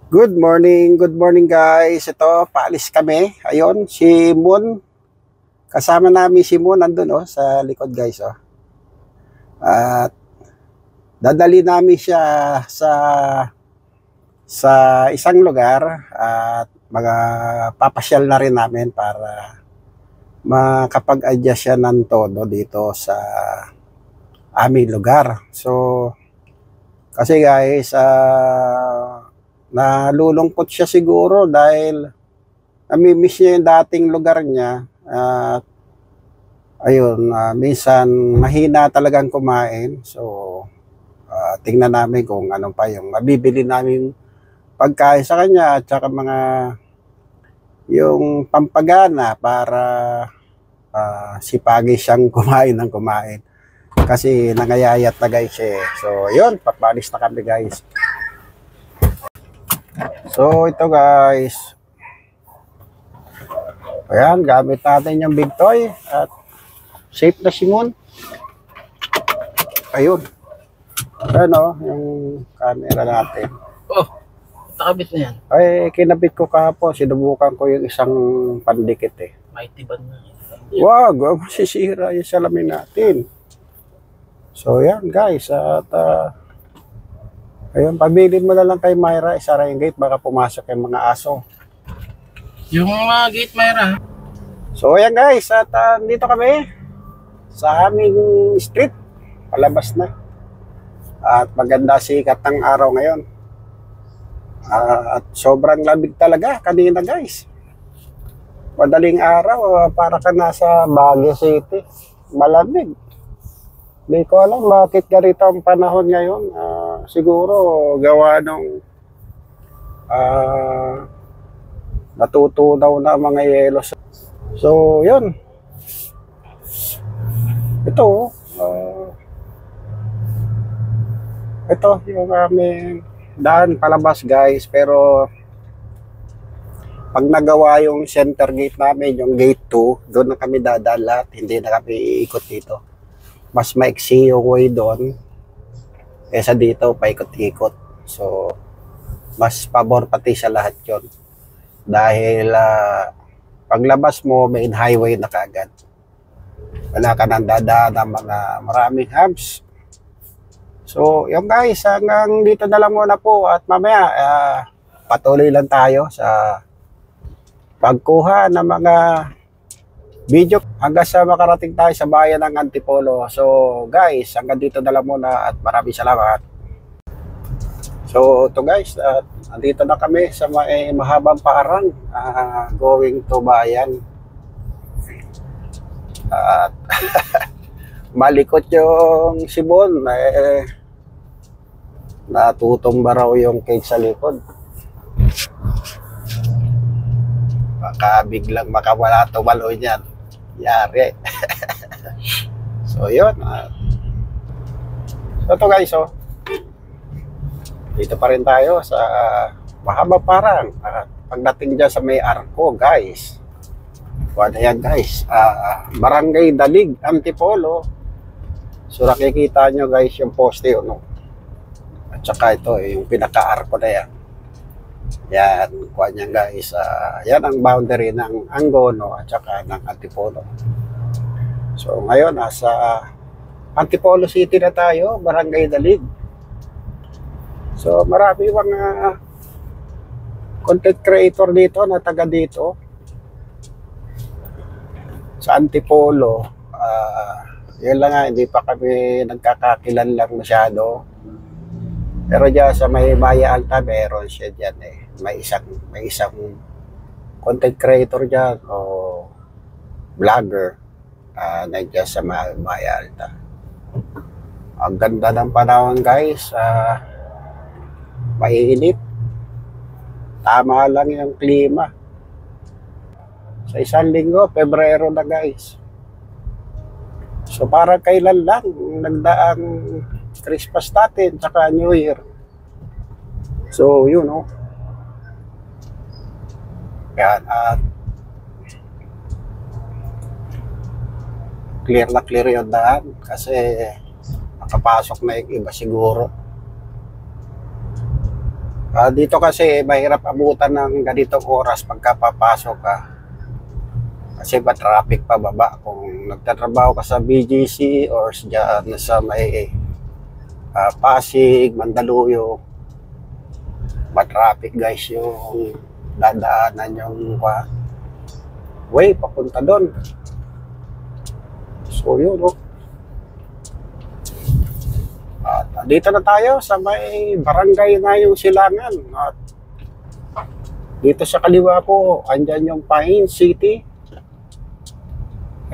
Good morning guys. Ito, paalis kami. Ayun, si Moon. Kasama namin si Moon nandun sa likod guys. At dadali namin siya sa sa isang lugar at papasyal na rin namin para makapag-adjust siya ng todo dito sa aming lugar. So, kasi guys, nalulungkot siya siguro dahil nami-miss niya yung dating lugar niya. Ayun, minsan mahina talagang kumain. So, tingnan namin kung ano pa yung mabibili namin pagkain sa kanya at saka mga yung pampagana para sipagi siyang kumain ng kumain. Kasi nangayayat na guys eh. So, yun, papalis na kami guys. So, ito guys. Ayan, gamit natin yung big toy at safe na si Moon. Ayun. Ano, yung camera natin. Oh, nakabit na yan. Ay, kinabit ko kahapon. Sinubukan ko yung isang pandikit eh. Mighty band na. Wag, masisira yung salamin natin. So, yan guys. At, ayun, pabilin mo na lang kay Myra. Isara yung gate, baka pumasok yung mga aso. Yung mga gate Myra. So, ayan guys. At, dito kami sa aming street. Palabas na. At maganda sikat ng araw ngayon. At sobrang lamig talaga kanina guys. Madaling araw, para ka nasa Baguio City. Malamig. Hindi ko alam bakit ganito ang panahon ngayon. Siguro gawa nung natutunaw na mga yelo. So, yun. Ito yung aming daan palabas guys. Pero pag nagawa yung center gate namin, yung gate 2, doon na kami dadaan lahat. Hindi na kami iikot dito. Mas maiksi yung way doon kaysa dito, paikot-ikot. So, mas pabor pati sa lahat yon. Dahil paglabas mo, main highway na kaagad. Wala ka nang dadaan ng mga maraming hubs. So, yung guys, hanggang dito na lang muna po at mamaya patuloy lang tayo sa pagkuha ng mga video hanggang sa makarating tayo sa bayan ng Antipolo. So guys, hanggang dito na lang muna at maraming salamat. So ito guys, andito na kami sa mahabang paarang going to bayan. At malikot yung sibon, natutumba raw yung cake sa likod. Baka biglang makawala tumaloy niyan. Yari. So yun. So ito guys, dito pa rin tayo sa mahaba parang pagdating dyan sa may arko guys. Wala yan guys. Barangay Dalig, Antipolo. So nakikita nyo guys yung poste yun. At saka ito yung pinaka-arko na yan. Yan, kuha niyan guys. Yan ang boundary ng Angono at saka ng Antipolo. So ngayon, nasa Antipolo City na tayo, Barangay Dalig. So marami mga content creator dito na taga dito sa Antipolo. Yun lang nga, hindi pa kami nagkakakilanlan masyado. Pero dyan sa may Maya Alta, meron siya dyan eh. May isang content creator dyan o vlogger nandiyan sa Maya Alta. Ang ganda ng panahon guys. Mainit. Tama lang yung klima. Sa isang linggo, Pebrero na guys. So parang kailan lang nagdaang Christmas natin tsaka New Year. So yun yan, at clear na clear yung daan kasi nakapasok na yung iba siguro. Dito kasi mahirap abutan ng ganitong oras pagkapapasok ka. Kasi ba traffic pa baba. Kung nagtatrabaho ka sa BGC or sa may Pasig, Mandaluyong, traffic guys yung dadaanan yung way papunta doon. So yun, oh. At dito na tayo sa may barangay na yung Silangan. At dito sa kaliwa ko, andyan yung Pine City.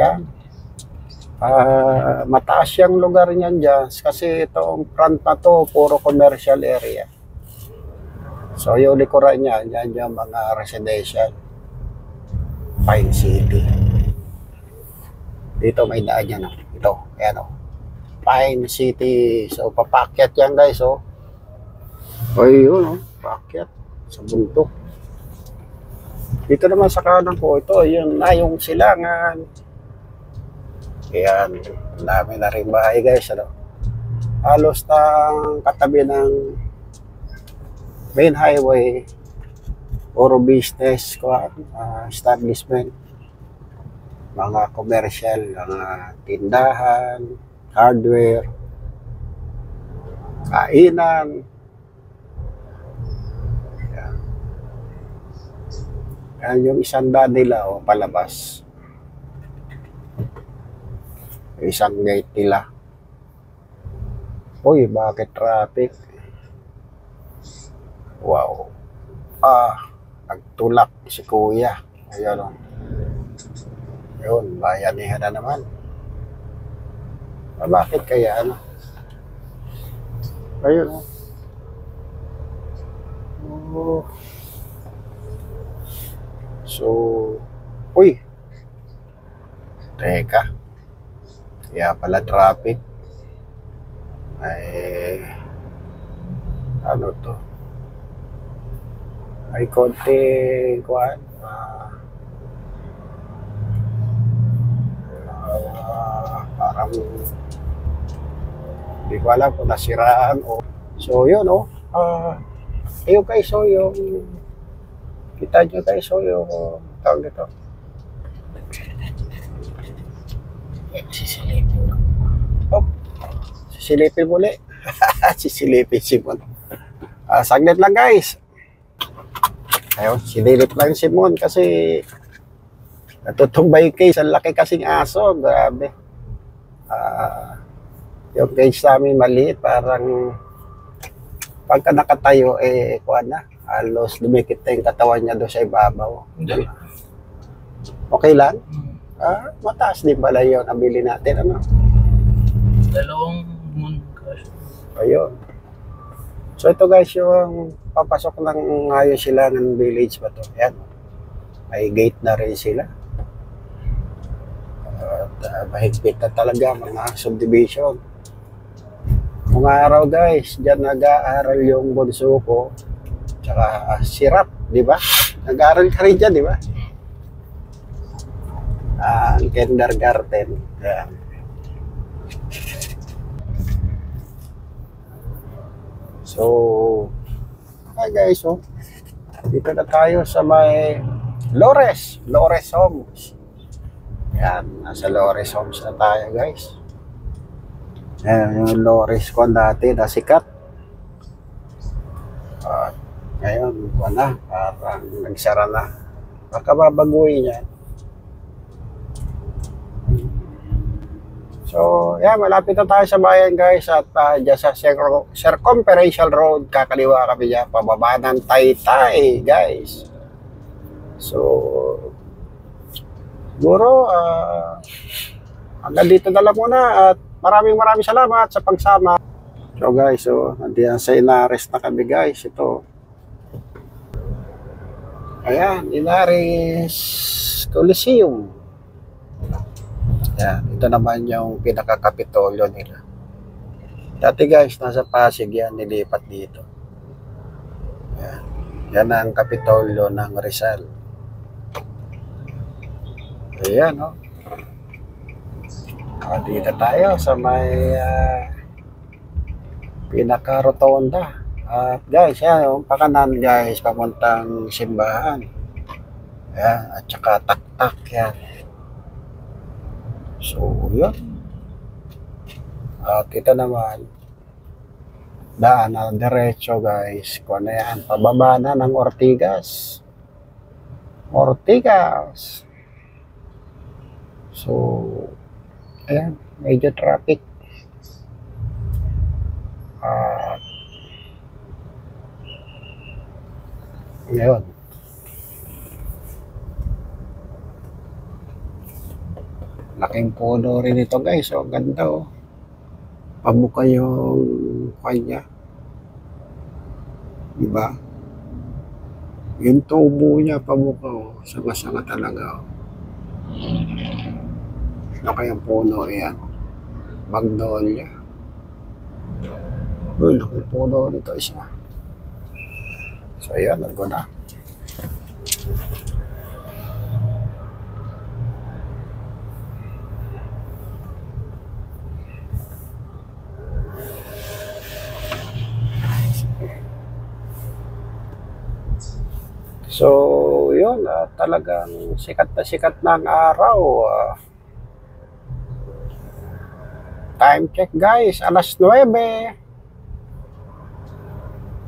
Yan. Mataas yung lugar niyan dyan kasi itong front na to, puro commercial area. So yung likuran niya, yan yung mga residential. Pine City. Dito may daan yan. Ito, ayan o. Pine City. So, papakyat yan guys, oh. O, yun, oh. Papakyat sa bundok. Dito naman sa kanan ko, ito, yun na yung Silangan. Ayan, ang dami na rin bahay guys, ano. Halos ng katabi ng main highway, puro business, establishment, mga commercial, mga tindahan, hardware, kainan. Yan yung isang daan nila, oh, palabas. Isang gate nila. Uy, bakit traffic? Wow. Nagtulak si kuya. Ayan, oh. Yun, bayanihan na naman. Bakit kaya ano? Ayun, oh. Oh. So, uy. Teka. Kaya pala traffic. Ay, ano to? Ay, konting kuwan. Parang hindi ko alam kung nasiraan o. So yun, oh. Ayun guys, so yung kita nyo guys, so yung tawag nito. Sisilipin. Oh, sisilipin muli. Sisilipin si Mon. Saglit lang guys. Ayun, sinilip lang si Mon kasi natutumbay yung case. Ang laki kasing aso. Grabe. Yung cage namin maliit, parang pagka nakatayo, kuha na, halos lumikit na yung katawan niya doon sa ibabaw. Hindi. Okay lang? Mataas din pala yun. Nabili natin, ano? 2 moon cash. Ayun. So ito guys, yung papasok ng ngayon sila ng village ba to? Ayan. May gate na rin sila. Mahigpit na talaga mga subdivision. Mga araw guys, dyan nag-aaral yung bunso ko, tsaka sirap, di ba? Nag-aaral ka rin dyan, di ba? Kindergarten. Yan. So, okay guys, oh. Dito na tayo sa may Lores Homes. Yan, nasa Lores Homes na tayo guys. Ayan, yung Lores ko dati na sikat. Ngayon, wala, parang nagsara na. Baka babaguhin yan. So, yan, malapit na tayo sa bayan guys. At dyan sa Circumferential Road, kakaliwa kami dyan, pababa ng Taytay guys. So, siguro, hanggang dito na lang muna at maraming salamat sa pagsama. So guys, so nandiyan sa Inares na kami guys. Ito. Ayan, Inares Coliseum. Ayan, ito naman yung pinaka-kapitolyo nila. Dati guys, nasa Pasig yan, nilipat dito. Ayan, yan ang kapitolyo ng Rizal. Ayan, oh. Dito tayo sa may pinaka-rotonda. At guys, yan, yung pakanan guys, papuntang simbahan. Yan, at saka tak-tak yan. So, yun. At ito naman, daan na diretso guys. Kung ano yan, pababa na ng Ortigas. Ortigas. So, ayan, medyo traffic. Ngayon. Laking puno rin ito guys. Oh, ganda oh. Pamuka yung kanya. Diba? Yung tubo niya pamuka oh. Sanga-sanga talaga oh. Ano kayang puno yan? Magnolia. Uy, laking puno nito isa. So, ayan, nagko na. So, yun, talagang sikat na ang araw. Time check guys, alas 9.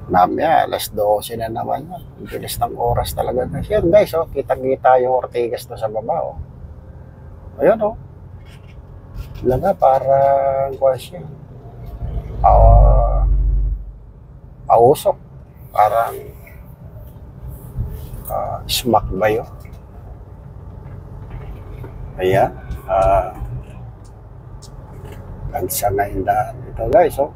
Mamaya, alas 12 na naman yun. Ang bilis ng oras talaga. Yan guys, oh, kitang-kita yung Ortigas to sa baba. Oh. Ayun, oh. Talaga, parang siya. Pausok. Parang smack ba yun? Ayan. Gansa na yung daan. Ito guys, oh.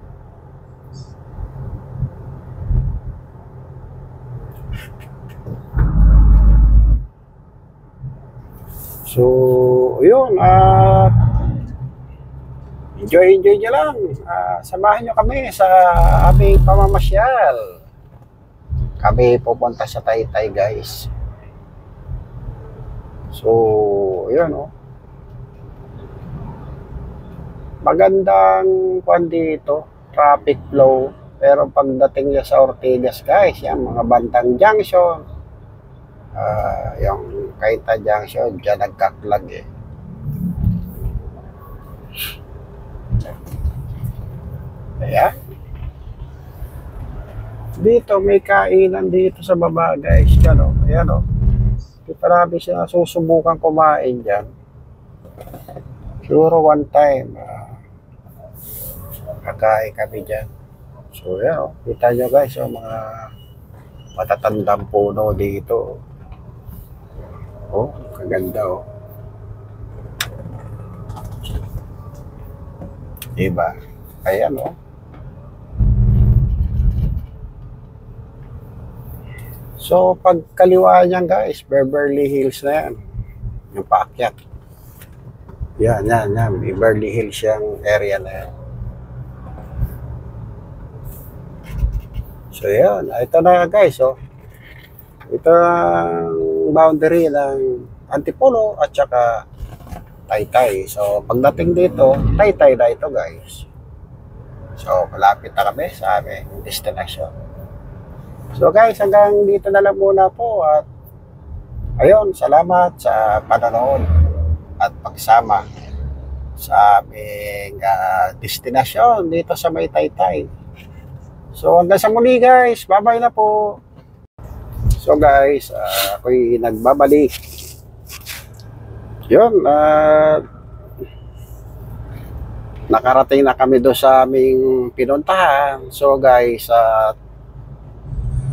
So, yun, enjoy nyo lang. Samahan nyo kami sa aming pamamasyal. Kami pupunta sa Taytay, guys. So, yun, oh. Magandang kwan dito, traffic flow. Pero pagdating niya sa Ortigas, guys, yan, mga Bantang Junction, yung Kaita Junction, dyan nagkaklag eh. Ayan. Dito, may kainan dito sa baba, guys. Yan o. Ayan o. Marami siya susubukan kumain dyan. Siguro one time, kakain kami dyan. So, yan o. Kita nyo guys, o, mga matatandang puno dito. Oh, kaganda oh. Diba? Ayan oh. So, pag kaliwa niyan guys, Beverly Hills na yan. Yung paakyat. Yan. Beverly Hills yung area na yan. So, yan. Ito na guys oh. Ito ang boundary ng Antipolo at saka Taytay. So, pagdating dito, Taytay na ito guys. So, malapit na kami sa aming destination. So guys, hanggang dito na lang muna po at ayun, salamat sa panonood at pagsama sa aming destination dito sa may Taytay. So, hanggang sa muli guys. Bye-bye na po. So guys, ako'y nagbabalik. Yun, nakarating na kami doon sa aming pinuntahan. So guys,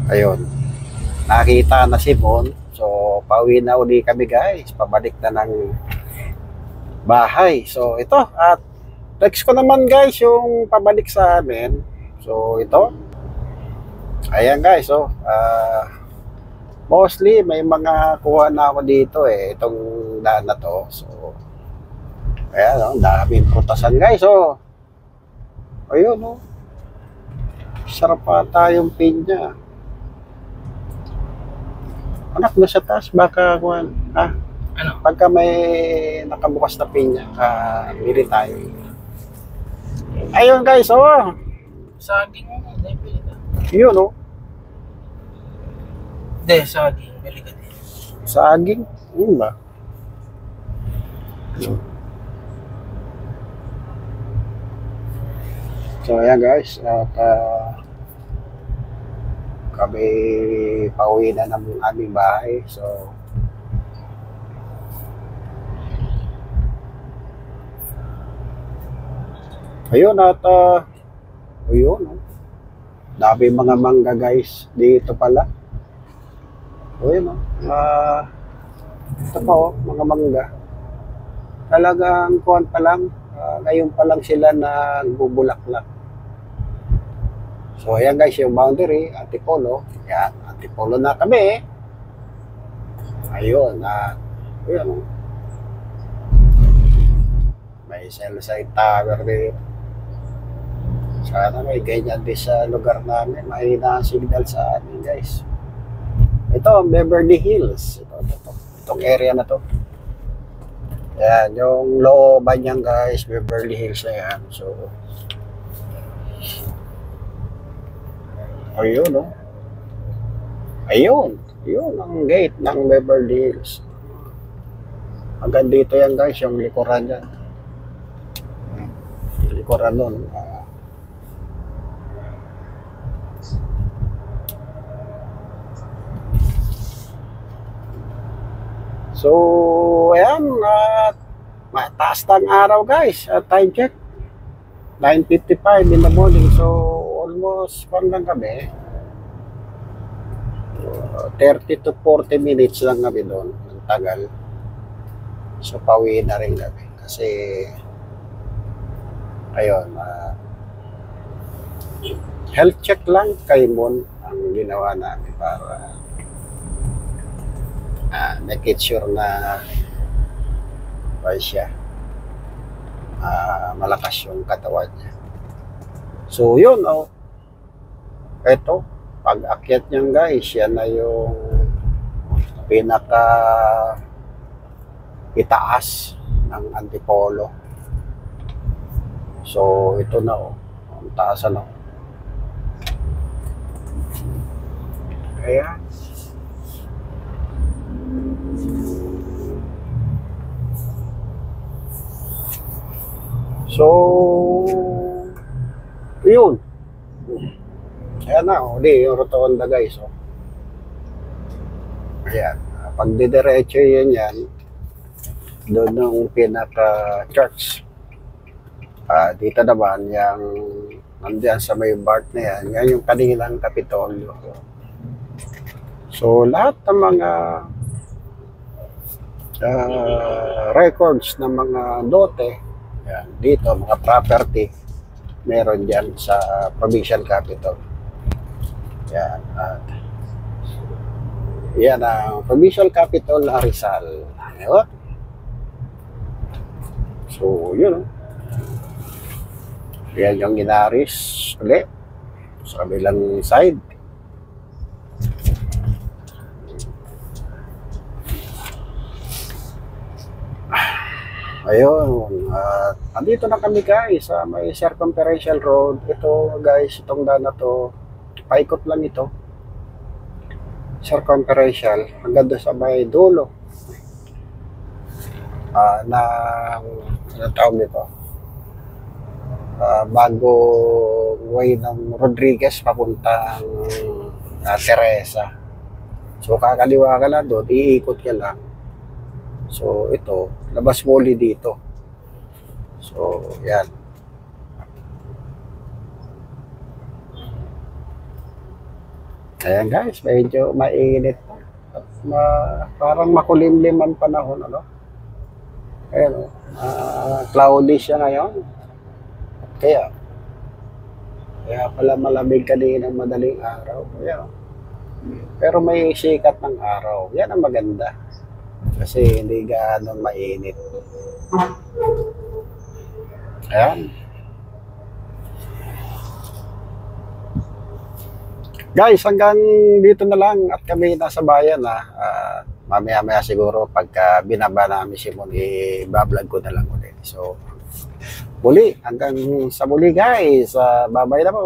ayun, nakita na si Bon. So, pauwi na uli kami guys. Pabalik na ng bahay. So, ito. At next ko naman guys, yung pabalik sa amin. So, ito. Ayan guys, so, mostly, may mga kuha na ako dito eh, itong daan na to. So, ayan o, daming prutasan guys o. Ayun o. Sarap pa tayong pinya. Anak, nasa taas, baka kuhan. Ano? Pagka may nakabukas na pinya, bili tayo. Ayun guys o. Saging mo, naipili ka. Yun, oh. Hindi, saging. Bili ka din. Saging. Yun ba? So, ayan guys. At kami pauwi na ng aming bahay. So, ayun at ayun, oh. Dami mga mangga guys dito pala. Ayun, oh. Ito pa, oh, mga mangga. Talagang kuwan pa lang, ngayon pa lang sila nagbubulaklak. So ayan guys, yung boundary, Antipolo. Yan, Antipolo na kami. Ayun, ayun, oh. May cell site tower dito. Sana may ganyan din sa lugar namin. Mahina ang signal sa amin guys. Ito, Beverly Hills. Itong area na to. Yan, yung looban niyan guys, Beverly Hills na yan. So, ayun, no? Ayun, yun ang gate ng Beverly Hills. Hanggang dito yan guys, yung likuran yan. Likuran nun. So, ayan, mataas na ang araw guys. Time check, 9:55 in the morning. So, almost, kung lang kami, 30 to 40 minutes lang kami doon. Ang tagal. So, pauwi na rin kami. Kasi, ayun, health check lang kay Mon ang ginawa namin para make it sure na siya malakas yung katawan niya. So yun, oh, eto pag akyat niyan guys, yan na yung pinaka itaas ng Antipolo. So ito na, oh, ang taas ano. Ayan. So, yun. Ayan na, uli yung rotonda guys. Oh. Ayan. Pag didiretso yun yan, doon ng pinaka-church. Dito naman, yung nandiyan sa may BART na yan, yan yung kanilang Kapitolyo. So, lahat ng mga records ng mga lote, yan, dito, mga property, meron dyan sa Provincial Capital. Yan. Yan ang Provincial Capital Rizal. Ayun. So, yun. Yan yung Inaris ulit sa kabilang side. Ayun, andito na kami guys sa may circumferential road. Ito guys, itong daan na to, paikot lang ito. Circumferential, hanggang doon sa may dulo. Ano tawag dito? Bago way ng Rodriguez papuntang Teresa. So kakaliwa ka lang doon, iikot ka lang. So, ito, labas muli dito. So, yan. Ayan guys, medyo mainit pa. At parang makulimlim ang panahon, ano? Ayan, cloudy siya ngayon. Kaya pala malamig kanina ng madaling araw. Ayan. Pero may sikat ng araw. Yan ang maganda. Kasi hindi gaano mainit. Ayan. Guys, hanggang dito na lang at kami nasa bayan na. Mamaya-maya siguro pagka binaba namin si Mon, i-vlog ko na lang ulit. So, muli, hanggang sa muli guys. Bye-bye na po.